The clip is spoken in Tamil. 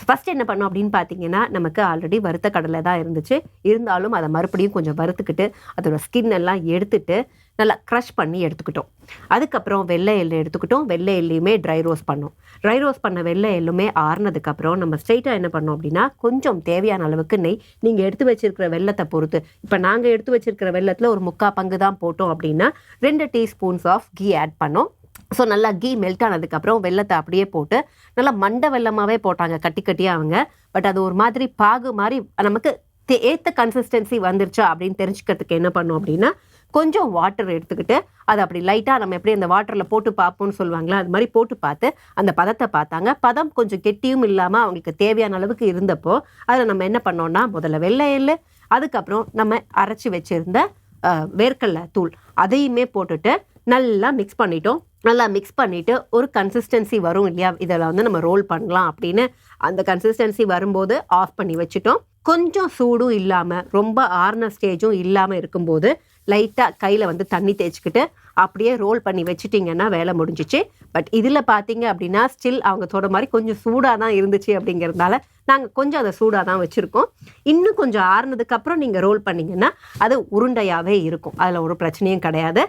ஃபர்ஸ்ட் என்ன பண்ணோம் அப்படின்னு பார்த்தீங்கன்னா, நமக்கு ஆல்ரெடி வறுத்த கடலை தான் இருந்துச்சு. இருந்தாலும் அத மறுபடியும் கொஞ்சம் வறுத்துக்கிட்டு, அதோட ஸ்கின் எல்லாம் எடுத்துட்டு, நல்லா க்ரஷ் பண்ணி எடுத்துக்கிட்டோம். அதுக்கப்புறம் வெள்ளை எள்ளு எடுத்துக்கிட்டோம். வெள்ளை எள்ளையுமே ட்ரை ரோஸ்ட் பண்ணோம். ட்ரை ரோஸ்ட் பண்ண வெள்ளை எள்ளுமே ஆறுனதுக்கப்புறம், நம்ம ஸ்ட்ரெயிட்டா என்ன பண்ணோம் அப்படின்னா, கொஞ்சம் தேவையான அளவுக்கு நெய், நீங்க எடுத்து வச்சிருக்கிற வெல்லத்த பொறுத்து. இப்ப நாங்க எடுத்து வச்சிருக்கிற வெல்லத்துல ஒரு 3/4 பங்கு தான் போட்டோம் அப்படின்னா, 2 டீஸ்பூன்ஸ் ஆஃப் கீ ஆட் பண்ணோம். ஸோ நல்லா கீ மெல்ட் ஆனதுக்கப்புறம் வெல்லத்தை அப்படியே போட்டு நல்லா மண்டை வெல்லமாகவே போட்டாங்க கட்டி கட்டியாக அவங்க. பட் அது ஒரு மாதிரி பாகு மாதிரி நமக்கு ஏற்ற கன்சிஸ்டன்சி வந்துருச்சா அப்படின்னு தெரிஞ்சுக்கிறதுக்கு என்ன பண்ணோம் அப்படின்னா, கொஞ்சம் வாட்டர் எடுத்துக்கிட்டு அதை அப்படி லைட்டாக நம்ம எப்படி அந்த வாட்டரில் போட்டு பார்ப்போம்னு சொல்லுவாங்களா, அது மாதிரி போட்டு பார்த்து அந்த பதத்தை பார்த்தாங்க. பதம் கொஞ்சம் கெட்டியும் இல்லாமல் அவங்களுக்கு தேவையான அளவுக்கு இருந்தப்போ அதில் நம்ம என்ன பண்ணோம்னா, முதல்ல வெள்ளை எள்ளு, அதுக்கப்புறம் நம்ம அரைச்சி வச்சிருந்த வேர்க்கடலை தூள் அதையுமே போட்டுட்டு நல்லா மிக்ஸ் பண்ணிட்டோம். நல்லா மிக்ஸ் பண்ணிவிட்டு ஒரு கன்சிஸ்டன்சி வரும் இல்லையா, இதில் வந்து நம்ம ரோல் பண்ணலாம் அப்படின்னு அந்த கன்சிஸ்டன்சி வரும்போது ஆஃப் பண்ணி வச்சுட்டோம். கொஞ்சம் சூடும் இல்லாமல் ரொம்ப ஆறுன ஸ்டேஜும் இல்லாமல் இருக்கும்போது லைட்டாக கையில் வந்து தண்ணி தேய்ச்சிக்கிட்டு அப்படியே ரோல் பண்ணி வச்சுட்டிங்கன்னா வேலை முடிஞ்சிச்சு. பட் இதில் பார்த்தீங்க அப்படின்னா ஸ்டில் அவங்க சொல்கிற மாதிரி கொஞ்சம் சூடாக தான் இருந்துச்சு. அப்படிங்கிறதுனால நாங்கள் கொஞ்சம் அதை சூடாக தான் வச்சுருக்கோம். இன்னும் கொஞ்சம் ஆறுனதுக்கப்புறம் நீங்கள் ரோல் பண்ணிங்கன்னா அது உருண்டையாகவே இருக்கும். அதில் ஒரு பிரச்சனையும் கிடையாது.